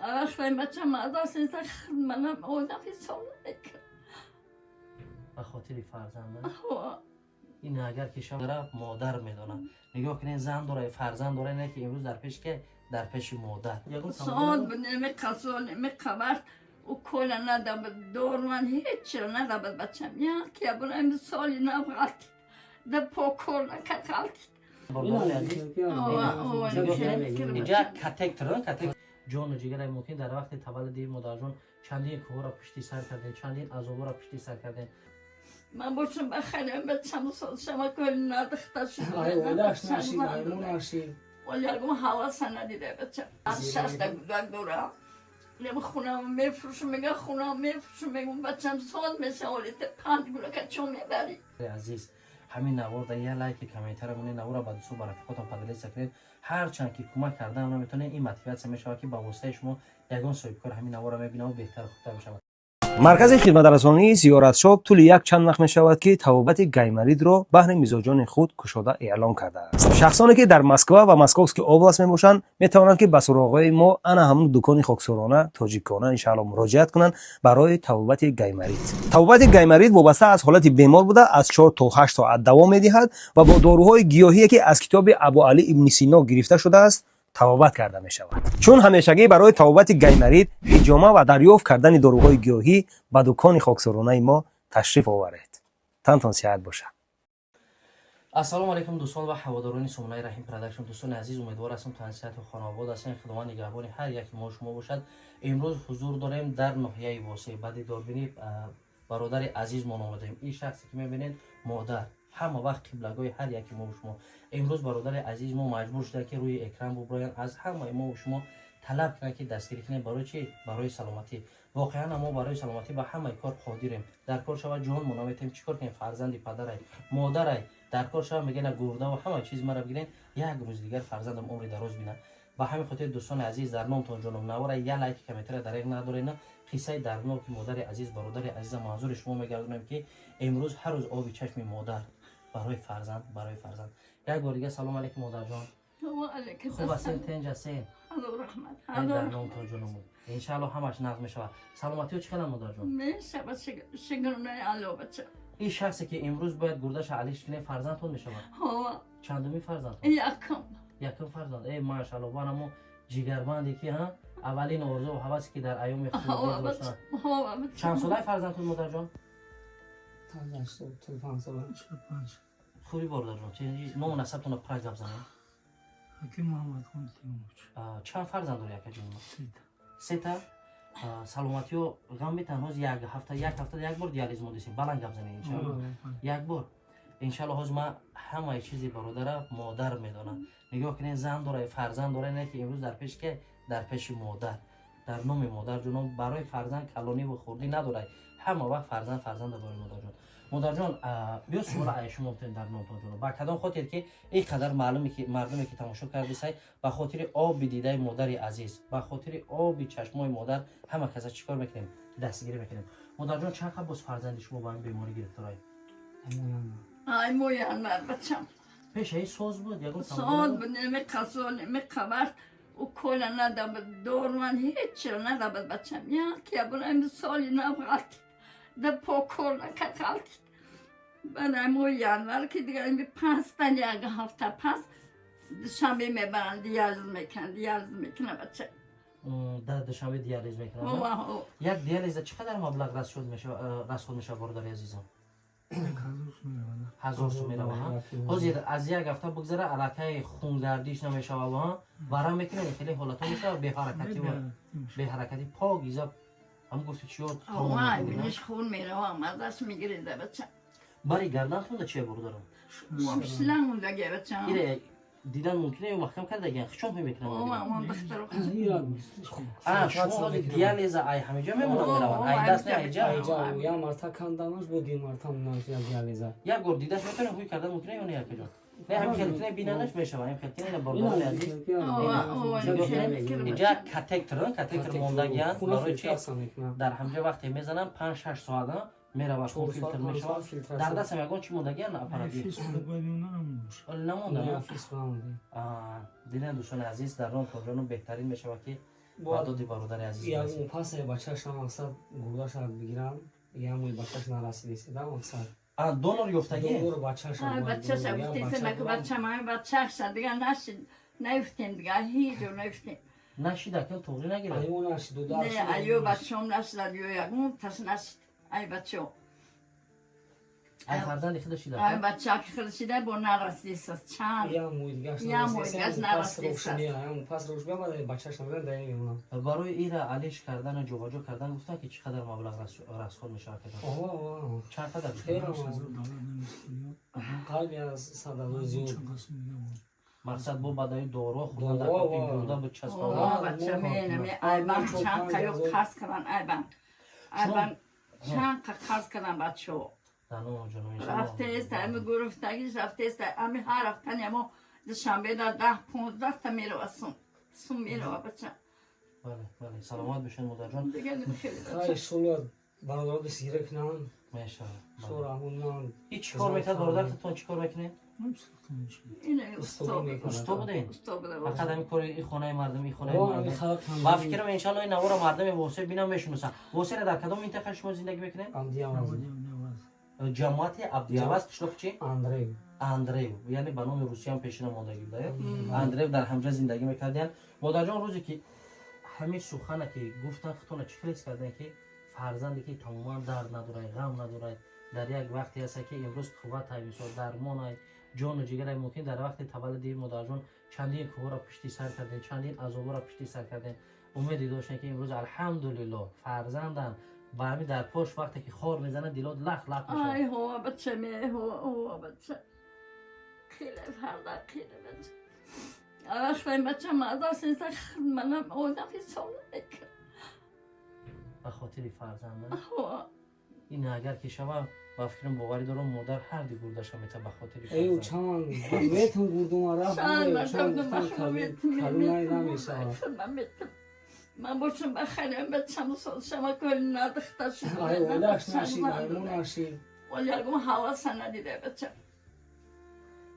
وقتی بچه مدرسه منم آدم حساب نمیکنم. به خاطر فرزند این اگر که شما داره مادر میدونه نگاه کنین زن داره فرزند داره نه که امروز در پیش که در پیش مادر ساعت نمی قصا نمی خبر و کل ندم دور من هیچ ندم بچم یا که برای سالی نبغت ده پاکر نکت غلطی اینجا کتک تران کتک جان و جگر ممکن در وقت تولد مادر جان چندین کوه را پشتی سر کردین چندین عذاب را پشتی سر کردین من باشم بخریم بچم سال شما کل ندخته شد ولش نشید نشید ولی اگه حواس ندیده بچم از شش دقیقه دورم نمی خونم میفروشم میگه خونم میفروشم میگم بچم سال میشه ولی 5 گوله که چون میبری عزیز همین نوار در یه لایک کامنتر مونه نوار با دوستو برای پدلی سکنید هر چند که کمک کرده اونا میتونه این موتیویت میشه که با واسطه شما یگان صاحب کار همین نوار رو میبینه و بهتر خودتر بشه. مرکز خدمترسانی زیارت شاپ طول یک چند وقت می شود که توابط گیمرید را بهر میزاجان خود کشاده اعلان کرده است. شخصانی که در مسکو و مسکوسکی اوبلاست می باشند می توانند که به سراغ ما انا همون دکان خاکسارانه تاجیکانه ان شاء الله مراجعت کنند برای توابط گیمرید. توابط گیمرید وابسته از حالت بیمار بوده از 4 تا 8 ساعت دوام می دهد و با داروهای گیاهی که از کتاب ابوعلی ابن سینا گرفته شده است توابت کرده می شود. چون همیشگی برای توابت گیمرید حجامه و دریافت کردن داروهای گیاهی به دکان خاکسارانه ما تشریف آورید. تنتان صحت باشه. السلام علیکم دوستان و هواداران سومنای رحیم پروداکشن. دوستان عزیز امیدوار هستم تا صحت و خانواده هستین. خداوند نگهبان هر یک ما شما باشد. امروز حضور داریم در ناحیه واسه بعد دوربینی برادر عزیز ما اومدیم. این شخصی که میبینید مادر همه وقت قبلگاه هر یک ما شما. امروز برادر عزیز ما مجبور شده که روی اکران ببراین از همه ما و شما طلب کنه که دستگیری کنه برای چی؟ برای سلامتی. واقعا ما برای سلامتی با همه کار قادریم. در کار شما جان ما نمیتیم چیکار کنیم؟ فرزند پدرای مادرای در کار شما میگن گرده و همه چیز مرا بگیرین یک روز دیگر فرزندم عمر دراز بینه. با همین خاطر دوستان عزیز در نام تان جانم نوار یا لایک کامنتر دریغ ندارین. قصه دردناک مادر عزیز برادر عزیز منظور شما میگردونم که امروز هر روز آبی چشم مادر برای فرزند یک بار دیگه سلام علیکم مادر جان. خوب هستین؟ تنج هستین؟ رحمت در نام تان جانم ان شاء الله همش نقد میشه. سلامتی و چقدر مادر جان؟ میشه شگرونه علاوه بچه این شخصی که امروز باید گردش علیش کنه فرزندتون میشه. ها چندمی فرزند؟ یکم فرزند. ای ماشاءالله وانمو جیگربندی که ها اولین آرزو و هوسی که در ایام خودت داشتن. چند ساله فرزندتون مادر جان؟ 5 سال. خوبی مادر جان. چه نام نسبتون رو پراز بزنید. حکیم محمد خان تیمور. چند فرزند داری یک جون؟ 3 تا. سلامتی و غم تنها یک هفته یک بار دیالیز مدرسیم بلند گپ زنید ان شاء الله. یک بار ان شاء الله ما همه چیزی برادر مادر میدونم. نگاه کنین زن داره فرزند داره نه که امروز در پیش که در پیش مادر در نام مادر جون برای فرزند کلانی و خوردی نداره. همه وقت فرزند برای مادر جون. مادر جان بیا سوال عایشه ممکن در نام جون با کدام خاطر که این قدر معلومه که مردمی که تماشا کردی سای به خاطر آب دیده مادر عزیز به خاطر آب چشمای مادر همه کسا چیکار میکنیم دستگیری میکنیم. مادر جان چقدر باز فرزند شما با این بیماری گرفتاری؟ ای مویان بچم پیش ای سوز بود یا سوز بود نمی قصا نمی خبر و کل ندم دور من هیچ ندم بچم یا که برای سالی نبغت ده پاکر نکت غلطی بعد امو ینور که دیگه این 5 تا یک هفته پس شنبه میبرن دیالیز میکنه بچه در دوشنبه دیالیز میکنن. یک دیالیز چقدر مبلغ رسول میشه برادر عزیزم؟ 1000 سوم میروه. حاضر از یک هفته بگذره علاقه خونگردیش نمیشه و ورم میکنه خیلی حالت میشه به حرکتی پا گیزا هم گفتی چی بود؟ بینش خون میروه مزدش میگیریده بچه برای گردن خونده چیه برادرم؟ مفصلا مونده گه بچه اینه دیدن ممکنه یا محکم کرده گه خشون میکنه اون دختر شما دیالیز ای همه جا میمونم میرون ای دست نه ایجا یا مرتا کندنش بودی مرتا مناش یا دیالیزا یک گور دیدش میتونه خوی کردن ممکنه یا نه یک جا نه همین خیلی بیننش میشه این خیلی نه برادر عزیز اینجا کاتکتر موندگیان برای چی در همه وقتی میزنن 5 6 ساعت میره خون فیلتر میشه در دست میگن چی موندگیان اپاراتی نمونده دیدن دوستان عزیز در نام کجانو بهترین میشه که باید دادی برادر عزیز یک برسید. اون پس بچه‌ش هم اکثر گردش رو بگیرن یه همون بچه‌ش نرسیده سیدم اکثر دونور یفتگی دور بچه‌ش آه هم بچه شبتیسه نکه بچه مای بچه شد دیگه نشید نیفتین دیگه هیچ رو نیفتین نشید اکل توغی نگیره. ایون نشید دو نه ایو بچه هم نشد ایو یکمون تس نشید ای بچه هم ای فرزندی خودشید ای اکل. بچه که خودشیده با نرسیست چند یا مویدگاش یا نرسیده مویدگاش پس نرسیده روش میاد اون پس روش بیاد بچه‌ش هم بده ایونا برای ایره علیش کردن و جوجو کردن گفته که چقدر مبلغ رسخور میشه کردن. آه چقدر خیلی میشه؟ قلبی از صد زیاد مقصد با بدای دارو خودم در دارو، کپی آه. برده به چسب آه بچه مینه می ای بان چند که یو خرس کردن ای بان چند که خرس کردن بچه ها دانو جنوی رفته است امی گرفتگیش رفته است امی هر رفتن اما شنبه در 10-15 تا میره سون میره بچه بله بله سلامت بشین مادر جان. دیگه نمیخیلی خیلی بچه شلو برادر بسیره کنن میشه. شور همون هیچ کار میتونه برادر خودتون چی کار میکنه؟ اینه استوری میکنه استو بودین. استا بوده فقط همین کار این خانه مردم این خانه آه مردم. خلق با هم فکرم انشالله این نوار مردم واسه بینم میشناسن. واسه در کدام منطقه شما زندگی میکنین؟ جماعت عبدیواز قشلاق چی؟ اندری اندریو یعنی به نام روسی هم پیشین آمادگی داره. اندریو در همجا زندگی میکردن. مادر جان روزی که همین سخنه که گفتن خودتون چی خلیص کردن که فرزندی که تماما درد نداره غم نداره در یک وقتی هست که امروز قوت های بسیار درمان جان و جگر ممکن در وقت تولد مادر جان چندین کوه را پشتی سر کردن چندین عذاب را پشتی سر کردن امیدی داشتن که امروز الحمدلله فرزندم با همین در پشت وقتی که خور میزنه دیلات لخ لخ میشه. ای هوا بچه می هوا بچه خیلی فردا خیلی بچه وقتی بچه مادر سیست منم آدم حساب نمیکنم به خاطر فرزندم هوا این اگر که شما با فکرم باوری دارم مادر هر دی گردش میته به خاطر ایو فرزند. چمان میتون گردون رفت چند چند مردم گفتن بخوام کلو نمیشه من باشم بخریم بچم سال شما کل ندخته شد ای ولش نشید ایمون نشید ولی اگه حواس ندیده بچم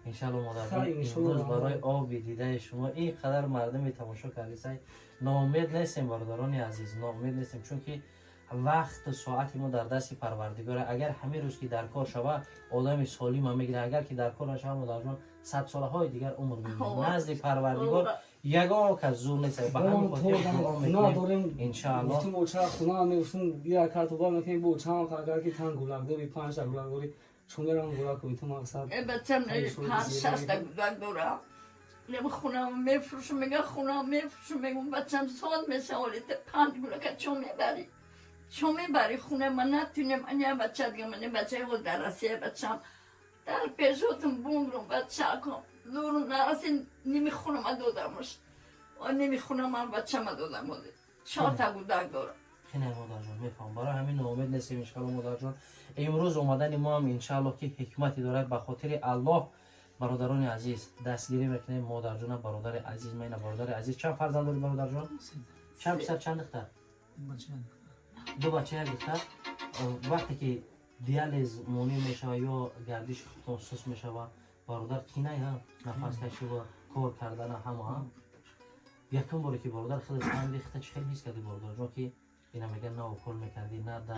انشالله مادر جان خیلی امروز شکر. برای آب دیده شما اینقدر مردم تماشا کردید ناامید نیستیم برادران عزیز ناامید نیستیم چون که وقت و ساعت ما در دست پروردگاره اگر همه روز که در کار شوه آدم سالم هم میگیره اگر که در کار نشوه مادر جان 100 سالهای دیگر عمر می‌بینه نزد پروردگار یگان که زور نیست به همین خاطر دعا خونه میکنیم داریم انشاءالله گفتیم بچه خونه میگفتیم بیا کارتوبا میکنیم بچه هم اگر که تن گلک داری 5 گلک داری چون میرم گلک کنی تو مقصد بچم 5-6 گلک دارم نمی خونم میفروشم میگه خونم میفروشم میگم بچم سال میشه حالیت 5 گلک چون میبری چون میبری خونه من نتونیم من یه بچه دیگه من بچه خود درسیه بچم در پیشتون بومرم بچه کن دورم نرسین نمیخونم دادمش و نمیخونم من بچه ما دادم 4 تا گلک دارم خیلی مادر جان میفهم برای همین ناامید نیستیم انشالله مادر جان امروز اومدن ما هم انشالله که حکمتی دارد به خاطر الله برادران عزیز دستگیری میکنیم مادر جان برادر عزیز من برادر عزیز چند فرزند داری برادر جان چند پسر چند دختر دو بچه یک دختر وقتی که دیالیز مونی میشه یا گردش خصوص میشه برادر کینه یا نفس کشی و کار کردن همه یکم باری که برادر خیلی سنگ ریخته چه خیلی حس کردی برادر جان که اینا میگن نه کل میکردی نه در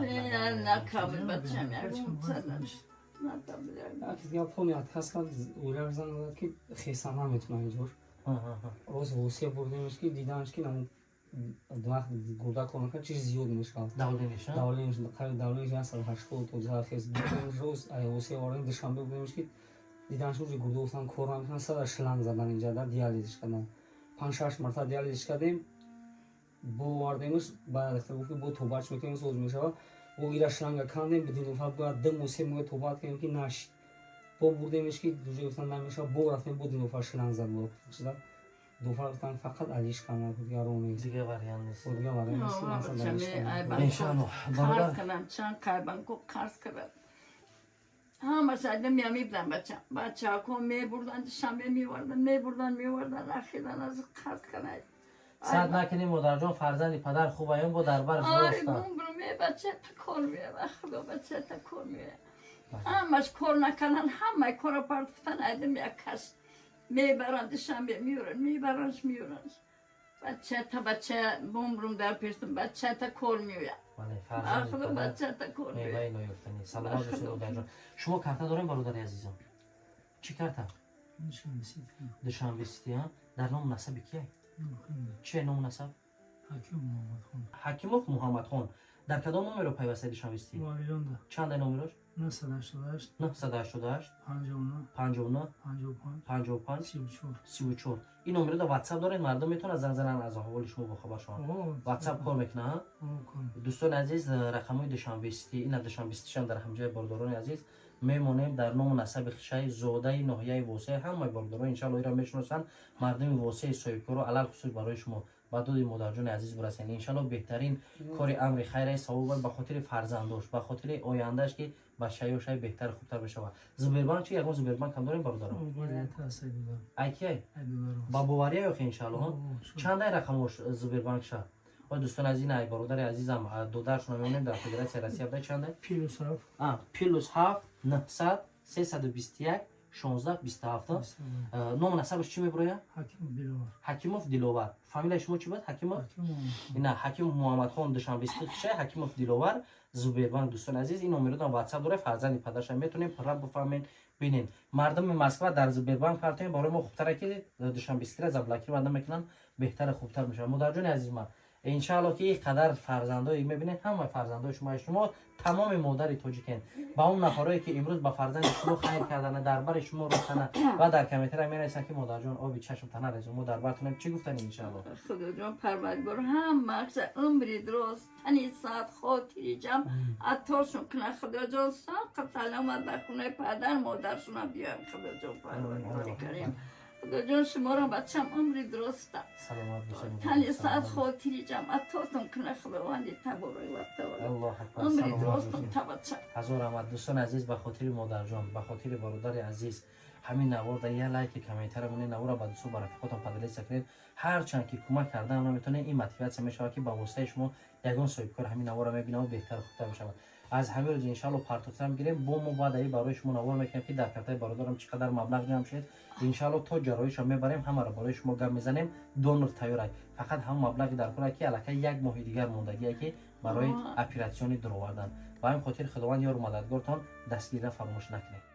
نه کامل بچم یکم سرنش نه تبلیغ اگه دیگه پومیات کس که اولا زن که خیسان هم میتونه اینجور روز وسیع بردیمش که دیدنش که نمون دماغ گلک کنه که چیز زیاد میشه دولی میشه دولینش خیلی دولینش هست 80 تا زهر خیز روز وسیع وارد دوشنبه بودیمش که دیدنش روز گلک گفتن کوران میکنن صد شلنگ زدن اینجا در دیالیزش کردن 5-6 مرتبه دیالیزش کردیم بو واردیمش بعد اختر گفت بو توباچ میکنیم سوز میشه و ایرا شلنگ کندیم بدون فقط باید دم وسیع موقع توبات کنیم که نش بو بردیمش که دوجه گفتن نمیشه بو رفتیم بدون فقط شلنگ زد بود شده دو فرقتن فقط علیش کنن دیگه رو نیست دیگه وریان نیست دیگه برای نیست مثلا علیش کنن انشالله کارت برادر کنم چند کاربان کو کارت کنم همه سعی میبردن بچه ها کن میبردن شنبه میبردن اخیرا از کارت کنن صد نکنیم مادر جان فرزندی پدر خوبه با دربار آره درسته بومبرو بچه تا کار میه خدا بچه تا کار میه همش کار نکنن همه کار پرتفتن ایدم یک کس میبرند شنبه میورن میبرنش بچه تا بچه بومبروم در پیرستم بچه تا کار میوید بله خدا فرزند بچه تا کار میوید میوه نایفتنی سلامت باشید برادر جان. شما کارت دارین برادر عزیزم؟ چی کارت؟ دوشنبه سیتی ها. در نام نسب کیه؟ چه نام نسب؟ حکیموف محمد خان. در کدام نامه رو پیوسته دوشنبه سیتی؟ چند نامه 988 988 59 59 55 55 34 34. این نمره رو واتساپ دارین مردم میتونن زنگ زنن از احوال شما با خبر شوند. واتساپ کار میکنه ها؟ دوستان عزیز رقمای دوشنبه سیتی این دوشنبه سیتی در همجای برادران عزیز میمونیم در نام نسب خشای زوده ناحیه واسه همه برادران ان شاء الله ایران میشناسن مردم واسه سویپور رو علل خصوص برای شما با دو مادر جان عزیز برسین ان شاء الله بهترین کار امر خیر است ثواب به خاطر فرزندش به خاطر آیندهش که با شای بهتر خوبتر بشه. زبیربان چی یکم زبیربان کم داریم برادران اکی با باوری یا ان شاء الله چند رقمش زبیربان شه و دوستان عزیز ای برادر عزیزم دو درش نمیونیم در فدراسیون روسیه بده چنده پیلوس 7 900 321 16 27 نام نسبش چی میبره؟ حکیموف دیلوور. فامیل شما چی بود؟ حکیموف؟ نه حکیم محمد خان دوشنبه سیتی حکیموف دیلوور زبیربان. دوستان عزیز این نمره در واتساپ داره فرزند پدرش میتونیم رب بفهمین ببینین مردم مسکو در زبیربان کارتون برای ما خوبتره که دوشنبه سیتی از بلاکی مردم میکنن بهتر خوبتر میشه. مادر جان عزیز من ان شاء الله که این قدر فرزندایی میبینید همه فرزندای شما تمام مادر تاجیکن با اون نفرایی که امروز با فرزند شما خیر کردن دربار شما روشن و در کمیته میرسن که مادر جان آبی چشم تنه رزو ما دربارتون چی گفتن ان شاء الله خدا جان پروردگار هم مغز عمری درست تنی ساعت خاطری جمع عطارشون کنه خدا جان ساق سلامت در خونه پدر مادرشون بیان خدا جان پروردگار کریم خدا جان شما را بچم عمری درسته سلامت باشید تنی ساعت خاطری جمع عطارتون کنه خداوندی تبارک و تعالی الله اکبر عمری سلامت درست باشید تا بچم هزار رحمت. دوستان عزیز به خاطر مادر جان به خاطر برادر عزیز همین نوار در یه لایک کامنتر مون نوار با دوستو براتون پدری سکنید هر چند که کمک کردن اونا میتونه این موتیواسیون میشه که با واسطه شما یگان سویپ کار همین نوار رو میبینه و بهتر خوبتر بشه. از همین روز ان شاء الله پارتوفم گیریم با ما بعد ای برای شما نوار میکنیم که در کارت برادرم چقدر مبلغ جمع شد ان شاء الله تا جرایش میبریم همه رو برای شما گم میزنیم دونر تیار فقط هم مبلغ در کنه که الکی یک ماه دیگر موندگی که برای اپراسیون درآوردن با این خاطر خداوند یار مددگارتان دستگیر فراموش نکنید.